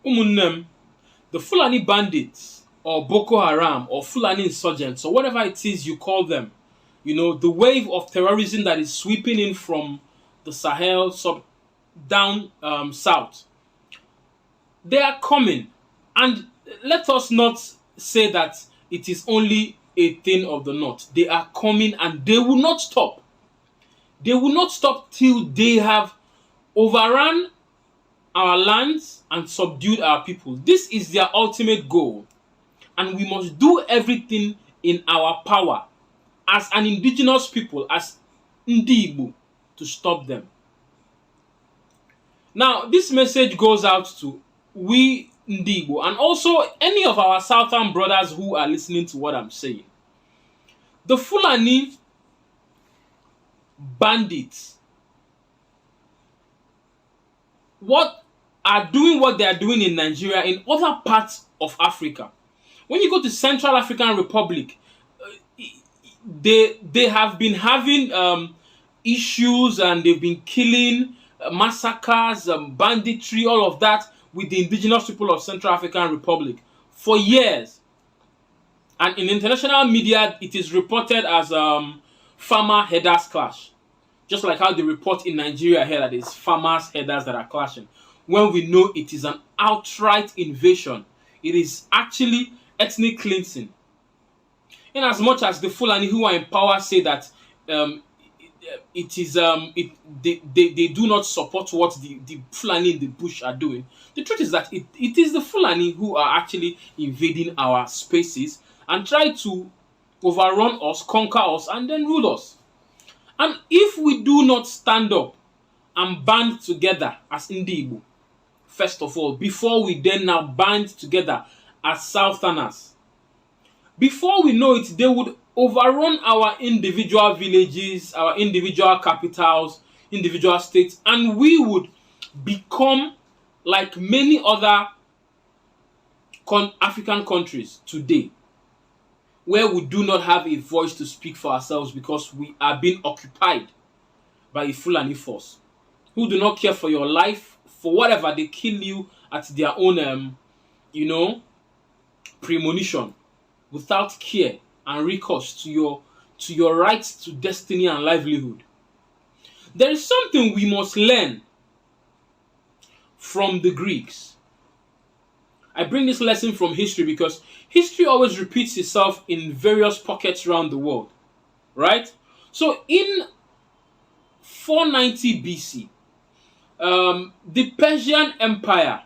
Umunnem, the Fulani bandits or Boko Haram or Fulani insurgents or whatever it is you call them, the wave of terrorism that is sweeping in from the Sahel down south, they are coming. And let us not say that it is only a thing of the north. They are coming and they will not stop. They will not stop till they have overrun our lands and subdued our people. This is their ultimate goal. And we must do everything in our power as an indigenous people, as Ndi Igbo, to stop them. Now, this message goes out to we Ndi Igbo and also any of our southern brothers who are listening to what I'm saying. The Fulani bandits, what they are doing in Nigeria, in other parts of Africa. When you go to Central African Republic, they have been having issues and they've been killing, massacres, banditry, all of that with the indigenous people of Central African Republic for years. And in international media, it is reported as farmer headers clash. Just like how they report in Nigeria here that it's farmers headers that are clashing. When we know it is an outright invasion. It is actually ethnic cleansing. In as much as the Fulani who are in power say that they do not support what the Fulani in the bush are doing. The truth is that it is the Fulani who are actually invading our spaces and try to overrun us, conquer us, and then rule us. And if we do not stand up and band together as Ndi Igbo, first of all, before we then now band together as Southerners, before we know it, they would overrun our individual villages, our individual capitals, individual states, and we would become like many other African countries today, where we do not have a voice to speak for ourselves because we are being occupied by a Fulani force who do not care for your life, for whatever. They kill you at their own, premonition, without care and recourse to your rights to destiny and livelihood. There is something we must learn from the Greeks. I bring this lesson from history because history always repeats itself in various pockets around the world, right? So in 490 BC, the Persian Empire,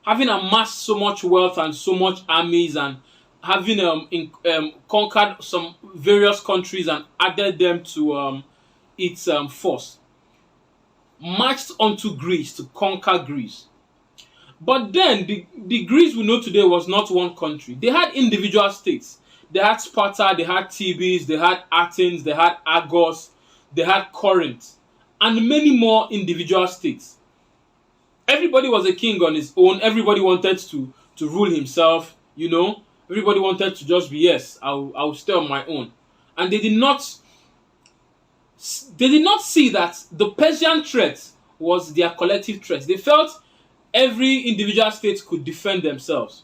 having amassed so much wealth and so much armies and having conquered some various countries and added them to its force, marched onto Greece to conquer Greece. But then the Greece we know today was not one country. They had individual states. They had Sparta, they had Thebes, they had Athens, they had Argos, they had Corinth, and many more individual states. Everybody was a king on his own. Everybody wanted to rule himself, Everybody wanted to just be, yes, I'll stay on my own. And they did not see that the Persian threat was their collective threat. They felt every individual state could defend themselves.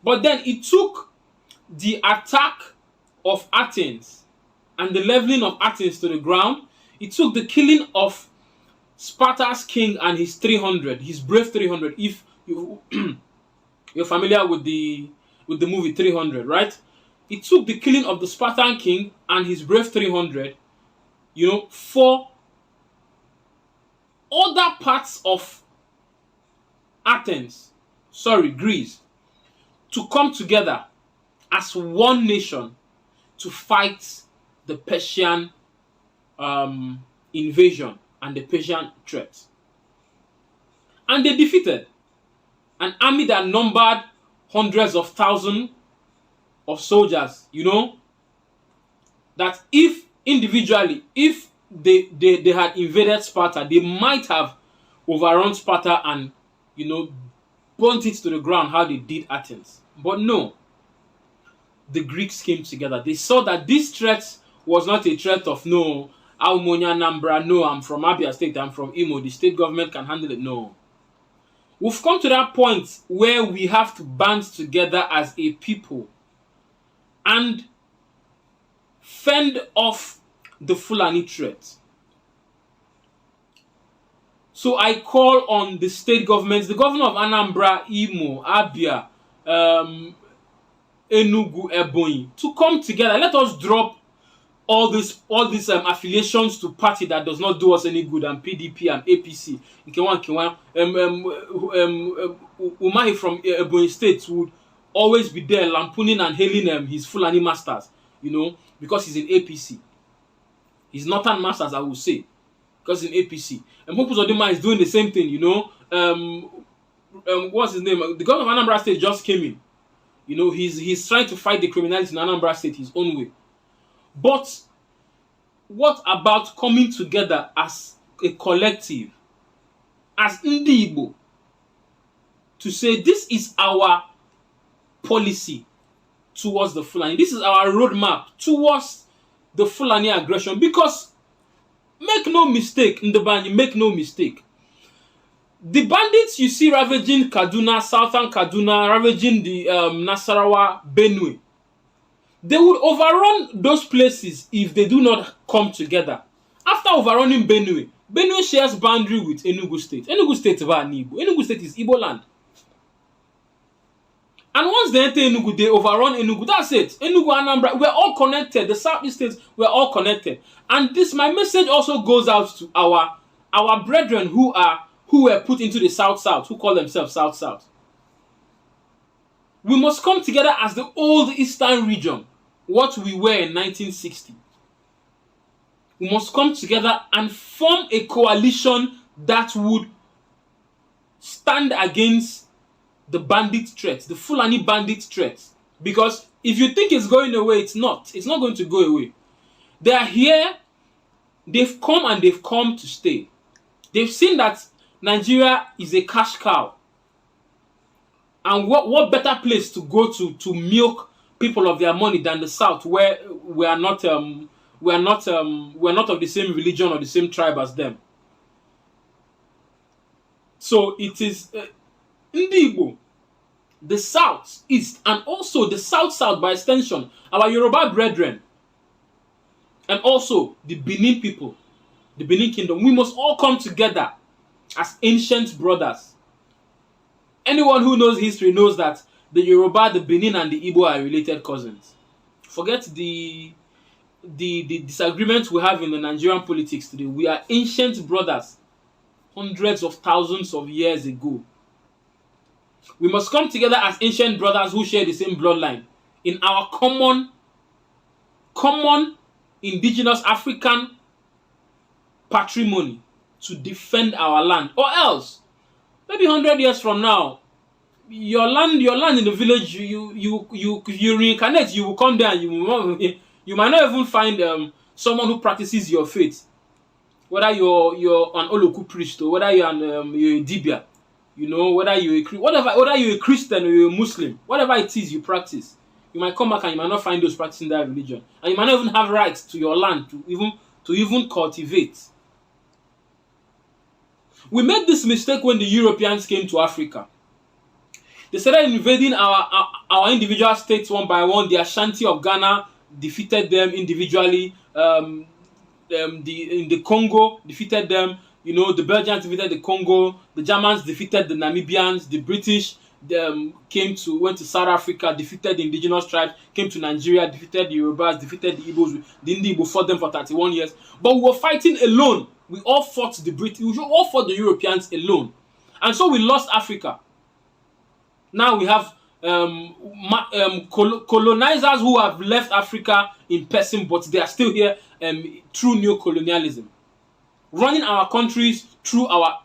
But then it took the attack of Athens and the leveling of Athens to the ground. It took the killing of Sparta's king and his brave 300. If you're familiar with the movie 300, right? It took the killing of the Spartan king and his brave 300, for other parts of Greece, to come together as one nation to fight the Persian invasion and the Persian threat. And they defeated an army that numbered hundreds of thousands of soldiers, that if they had invaded Sparta, they might have overrun Sparta and, burnt it to the ground how they did Athens. But no, the Greeks came together. They saw that this threat was not a threat of, no, Almonia, Nambra, no, I'm from Abia State, I'm from Imo, the state government can handle it. No. We've come to that point where we have to band together as a people and fend off the Fulani threat. So I call on the state governments, the governor of Anambra, Imo, Abia, Enugu, Ebonyi, to come together. Let us drop all these affiliations to party that does not do us any good, and PDP and APC. Umahi from Ebonyi State would always be there lampooning and hailing his Fulani masters, because he's in APC. His northern masters, I will say, because in APC. And Hope Uzodinma is doing the same thing, what's his name? The governor of Anambra State just came in. He's trying to fight the criminality in Anambra State his own way. But what about coming together as a collective, as Ndi Igbo, to say this is our policy towards the Fulani. This is our roadmap towards the Fulani aggression. Because make no mistake, Ndebani, make no mistake. The bandits you see ravaging Kaduna, southern Kaduna, ravaging the Nasarawa, Benue, they would overrun those places if they do not come together. After overrunning Benue, Benue shares boundary with Enugu State. Enugu State is Ndi Igbo. Enugu State is Igbo land. And once they enter Enugu, they overrun Enugu. That's it. Enugu, Anambra, we're all connected. The southeast states, we're all connected. And my message also goes out to our brethren who were put into the South-South, who call themselves South-South. We must come together as the old Eastern region, what we were in 1960. We must come together and form a coalition that would stand against the bandit threat, the Fulani bandit threat. Because if you think it's going away, it's not. It's not going to go away. They are here. They've come and they've come to stay. They've seen that Nigeria is a cash cow. And what better place to go to milk people of their money than the South, where we are not of the same religion or the same tribe as them. So it is Ndi Igbo, the South East, and also the South by extension, our Yoruba brethren, and also the Benin people, the Benin Kingdom. We must all come together as ancient brothers. Anyone who knows history knows that the Yoruba, the Benin, and the Igbo are related cousins. Forget the disagreements we have in the Nigerian politics today. We are ancient brothers, hundreds of thousands of years ago. We must come together as ancient brothers who share the same bloodline in our common indigenous African patrimony to defend our land. Or else, maybe 100 years from now, your land in the village, you reincarnate, you will come there and you might not even find someone who practices your faith. Whether you're an Oloku priest or whether you're a Dibia, whether you're a Christian or you're a Muslim, whatever it is you practice, you might come back and you might not find those practicing that religion, and you might not even have rights to your land to even cultivate. We made this mistake when the Europeans came to Africa. They started invading our individual states one by one. The Ashanti of Ghana defeated them individually. In the Congo defeated them. The Belgians defeated the Congo. The Germans defeated the Namibians. The British went to South Africa, defeated the indigenous tribes, came to Nigeria, defeated the Yorubas, defeated the Igbos. The Ndi Igbo fought them for 31 years. But we were fighting alone. We all fought the British. We all fought the Europeans alone. And so we lost Africa. Now we have colonizers who have left Africa in person, but they are still here through neo-colonialism, running our countries through our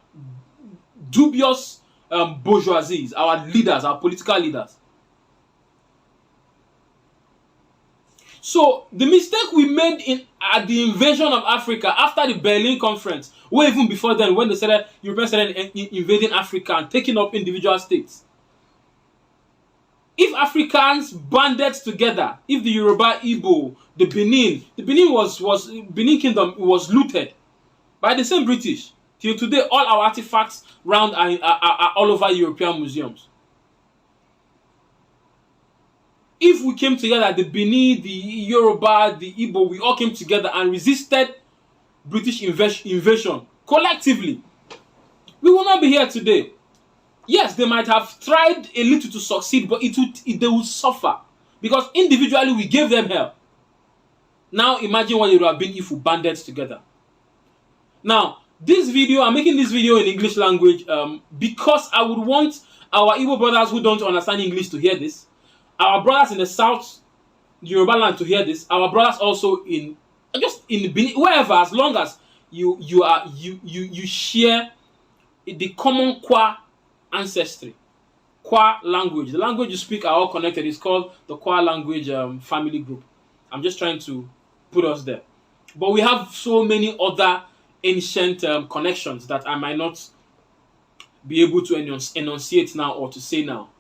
dubious bourgeoisies, our leaders, our political leaders. So the mistake we made at the invasion of Africa after the Berlin Conference, or even before then, when Europeans started invading Africa and taking up individual states. If Africans banded together, if the Yoruba, Igbo, the Benin Kingdom was looted by the same British. Till today, all our artifacts round are all over European museums. If we came together, the Bini, the Yoruba, the Igbo, we all came together and resisted British invasion collectively, we will not be here today. Yes, they might have tried a little to succeed, but they will suffer because individually we gave them hell. Now imagine what it would have been if we banded together. Now, I'm making this video in English language because I would want our Igbo brothers who don't understand English to hear this, our brothers in the South, Yoruba land to hear this, our brothers also in wherever, as long as you share the common Kwa ancestry, Kwa language. The language you speak are all connected. It's called the Kwa language family group. I'm just trying to put us there. But we have so many other ancient connections that I might not be able to enunciate now or to say now.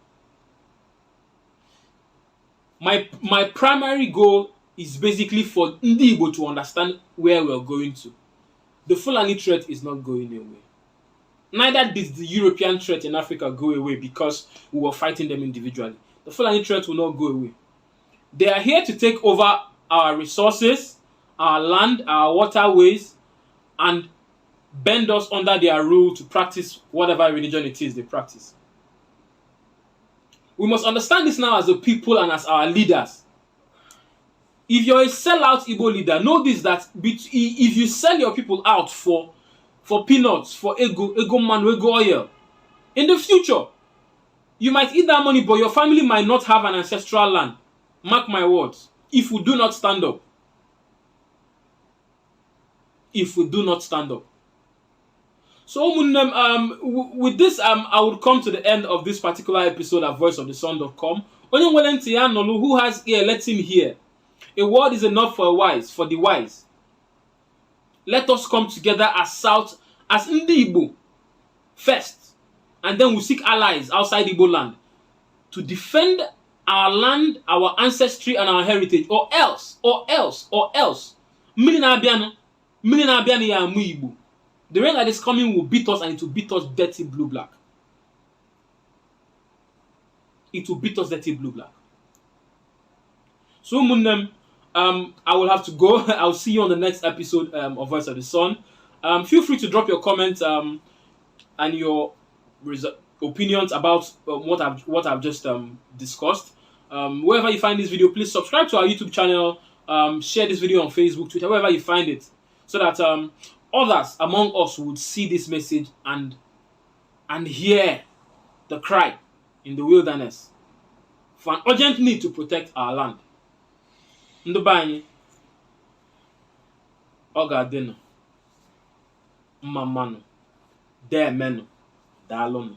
My primary goal is basically for Ndi Igbo to understand where we're going to. The Fulani threat is not going away. Neither did the European threat in Africa go away because we were fighting them individually. The Fulani threat will not go away. They are here to take over our resources, our land, our waterways, and bend us under their rule to practice whatever religion it is they practice. We must understand this now as a people and as our leaders. If you're a sellout Igbo leader, know this, that if you sell your people out for peanuts, for ego man, ego oil, in the future, you might eat that money, but your family might not have an ancestral land. Mark my words. If we do not stand up. If we do not stand up. So, with this, I would come to the end of this particular episode of voiceofthesun.com. Who has ear, let him hear. A word is enough for the wise. Let us come together as Ndi Igbo first, and then we seek allies outside Igbo land to defend our land, our ancestry, and our heritage, or else. The rain that is coming will beat us, and it will beat us dirty blue-black. It will beat us dirty blue-black. So, I will have to go. I'll see you on the next episode of Voice of the Sun. Feel free to drop your comments and your opinions about what I've just discussed. Wherever you find this video, please subscribe to our YouTube channel. Share this video on Facebook, Twitter, wherever you find it, so that others among us would see this message and hear the cry in the wilderness for an urgent need to protect our land. Ndubanye Ogadeno Mamano Demeno Dalonu.